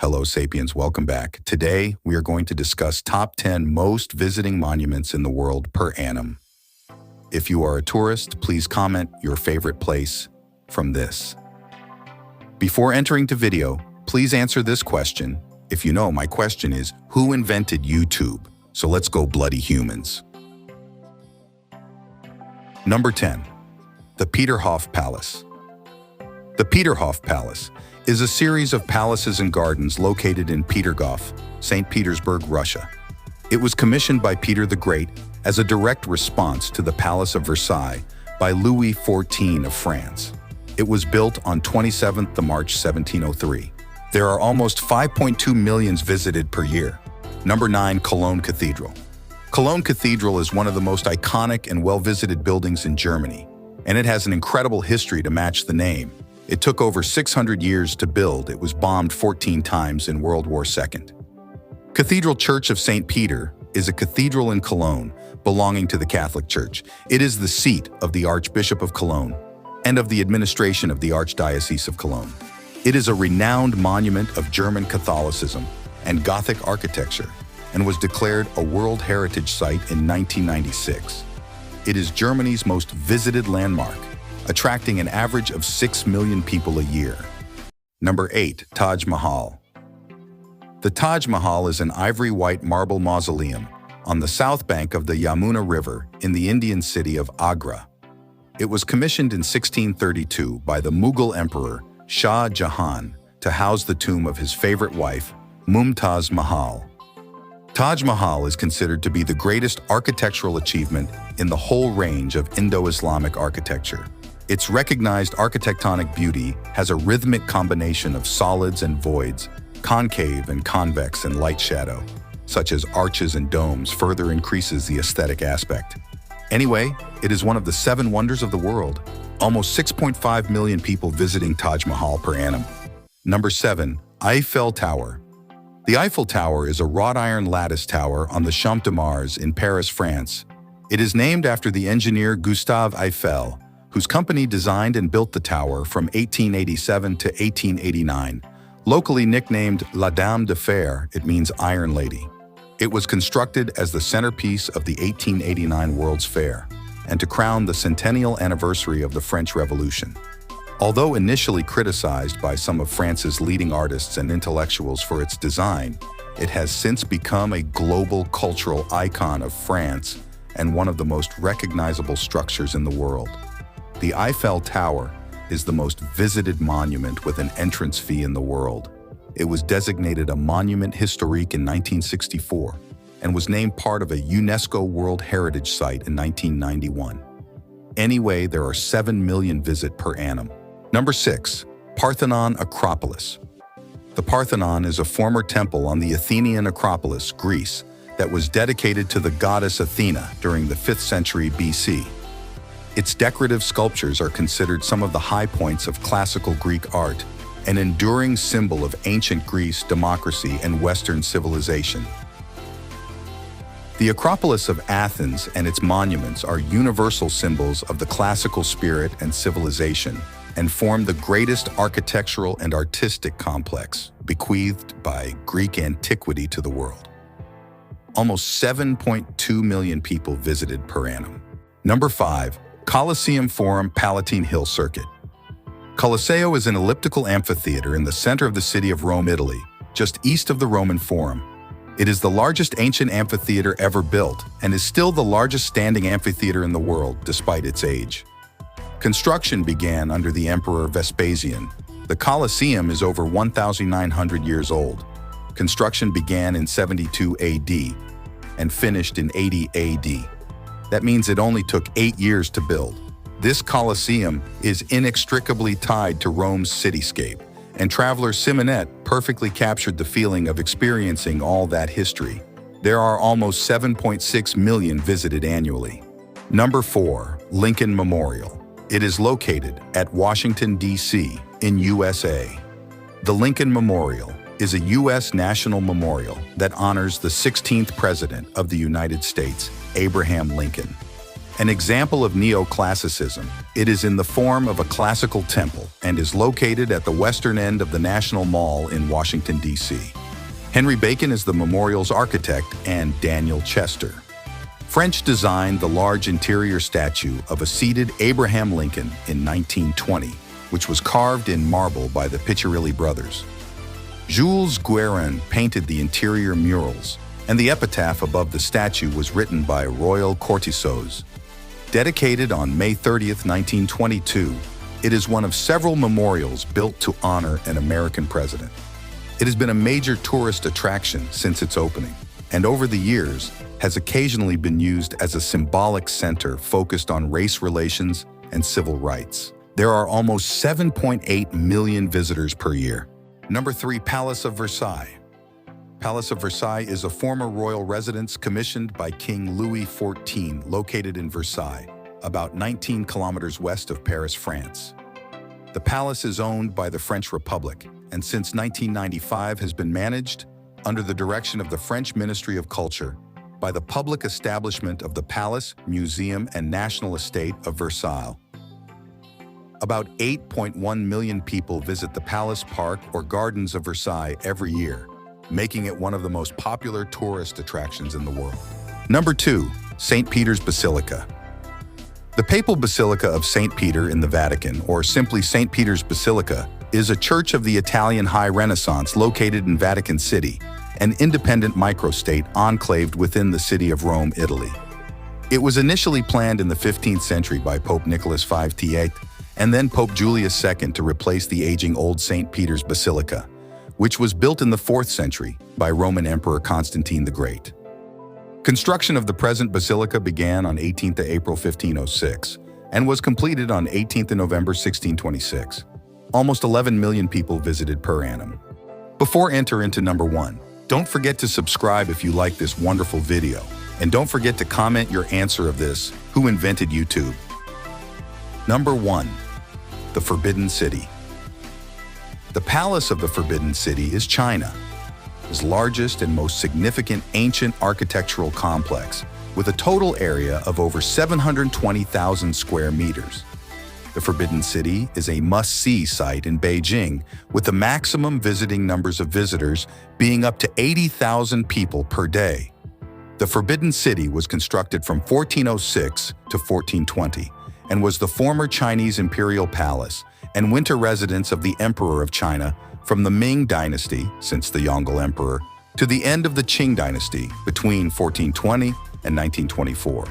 Hello, Sapiens. Welcome back. Today, we are going to discuss top 10 most visiting monuments in the world per annum. If you are a tourist, please comment your favorite place from this. Before entering the video, please answer this question. If you know, my question is, who invented YouTube? So let's go bloody humans. Number 10. The Peterhof Palace. The Peterhof Palace is a series of palaces and gardens located in Peterhof, St. Petersburg, Russia. It was commissioned by Peter the Great as a direct response to the Palace of Versailles by Louis XIV of France. It was built on 27th of March 1703. There are almost 5.2 million visited per year. Number 9. Cologne Cathedral. Cologne Cathedral is one of the most iconic and well-visited buildings in Germany, and it has an incredible history to match the name. It took over 600 years to build. It was bombed 14 times in World War II. Cathedral Church of St. Peter is a cathedral in Cologne belonging to the Catholic Church. It is the seat of the Archbishop of Cologne and of the administration of the Archdiocese of Cologne. It is a renowned monument of German Catholicism and Gothic architecture and was declared a World Heritage Site in 1996. It is Germany's most visited landmark, attracting an average of 6 million people a year. Number 8. Taj Mahal. The Taj Mahal is an ivory-white marble mausoleum on the south bank of the Yamuna River in the Indian city of Agra. It was commissioned in 1632 by the Mughal Emperor Shah Jahan to house the tomb of his favorite wife, Mumtaz Mahal. Taj Mahal is considered to be the greatest architectural achievement in the whole range of Indo-Islamic architecture. Its recognized architectonic beauty has a rhythmic combination of solids and voids, concave and convex and light shadow, such as arches and domes, further increases the aesthetic aspect. Anyway, it is one of the 7 wonders of the world. Almost 6.5 million people visiting Taj Mahal per annum. Number 7. Eiffel Tower. The Eiffel Tower is a wrought iron lattice tower on the Champ de Mars in Paris, France. It is named after the engineer Gustave Eiffel, whose company designed and built the tower from 1887 to 1889. Locally nicknamed La Dame de Fer, it means Iron Lady. It was constructed as the centerpiece of the 1889 World's Fair and to crown the centennial anniversary of the French Revolution. Although initially criticized by some of France's leading artists and intellectuals for its design, it has since become a global cultural icon of France and one of the most recognizable structures in the world. The Eiffel Tower is the most visited monument with an entrance fee in the world. It was designated a Monument Historique in 1964 and was named part of a UNESCO World Heritage Site in 1991. Anyway, there are 7 million visits per annum. Number 6. Parthenon Acropolis. The Parthenon is a former temple on the Athenian Acropolis, Greece, that was dedicated to the goddess Athena during the 5th century BC. Its decorative sculptures are considered some of the high points of classical Greek art, an enduring symbol of ancient Greece, democracy, and Western civilization. The Acropolis of Athens and its monuments are universal symbols of the classical spirit and civilization and form the greatest architectural and artistic complex bequeathed by Greek antiquity to the world. Almost 7.2 million people visited per annum. Number 5. Colosseum Forum Palatine Hill Circuit. Colosseo is an elliptical amphitheater in the center of the city of Rome, Italy, just east of the Roman Forum. It is the largest ancient amphitheater ever built and is still the largest standing amphitheater in the world, despite its age. Construction began under the Emperor Vespasian. The Colosseum is over 1,900 years old. Construction began in 72 AD and finished in 80 AD. That means it only took 8 years to build. This Colosseum is inextricably tied to Rome's cityscape, and traveler Simonette perfectly captured the feeling of experiencing all that history. There are almost 7.6 million visited annually. Number 4. Lincoln Memorial. It is located at Washington, D.C. in USA. The Lincoln Memorial is a U.S. national memorial that honors the 16th President of the United States, Abraham Lincoln. An example of neoclassicism, it is in the form of a classical temple and is located at the western end of the National Mall in Washington, D.C. Henry Bacon is the memorial's architect and Daniel Chester. French designed the large interior statue of a seated Abraham Lincoln in 1920, which was carved in marble by the Piccirilli brothers. Jules Guérin painted the interior murals, and the epitaph above the statue was written by royal courtisans. Dedicated on May 30, 1922, it is one of several memorials built to honor an American president. It has been a major tourist attraction since its opening, and over the years has occasionally been used as a symbolic center focused on race relations and civil rights. There are almost 7.8 million visitors per year. Number 3, Palace of Versailles. Palace of Versailles is a former royal residence commissioned by King Louis XIV, located in Versailles, about 19 kilometers west of Paris, France. The palace is owned by the French Republic, and since 1995 has been managed, under the direction of the French Ministry of Culture, by the public establishment of the Palace, Museum, and National Estate of Versailles. About 8.1 million people visit the Palace Park or Gardens of Versailles every year, making it one of the most popular tourist attractions in the world. Number 2, St. Peter's Basilica. The Papal Basilica of St. Peter in the Vatican, or simply St. Peter's Basilica, is a church of the Italian High Renaissance located in Vatican City, an independent microstate enclaved within the city of Rome, Italy. It was initially planned in the 15th century by Pope Nicholas V and then Pope Julius II to replace the aging old St. Peter's Basilica, which was built in the 4th century by Roman Emperor Constantine the Great. Construction of the present basilica began on 18th April 1506 and was completed on 18th November 1626. Almost 11 million people visited per annum. Before enter into number 1, don't forget to subscribe if you like this wonderful video, and don't forget to comment your answer of this, who invented YouTube? Number 1, the Forbidden City. The Palace of the Forbidden City is China's largest and most significant ancient architectural complex, with a total area of over 720,000 square meters. The Forbidden City is a must-see site in Beijing, with the maximum visiting numbers of visitors being up to 80,000 people per day. The Forbidden City was constructed from 1406 to 1420 and was the former Chinese imperial palace and winter residence of the Emperor of China from the Ming Dynasty, since the Yongle Emperor, to the end of the Qing Dynasty between 1420 and 1924.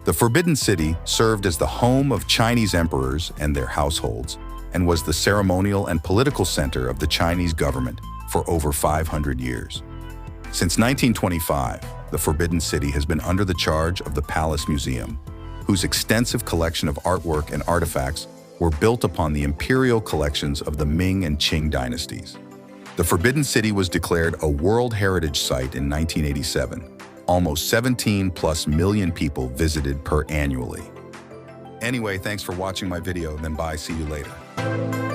The Forbidden City served as the home of Chinese emperors and their households and was the ceremonial and political center of the Chinese government for over 500 years. Since 1925, the Forbidden City has been under the charge of the Palace Museum, whose extensive collection of artwork and artifacts were built upon the imperial collections of the Ming and Qing dynasties. The Forbidden City was declared a World Heritage Site in 1987. Almost 17+ million people visited per annually. Anyway, thanks for watching my video, then bye, see you later.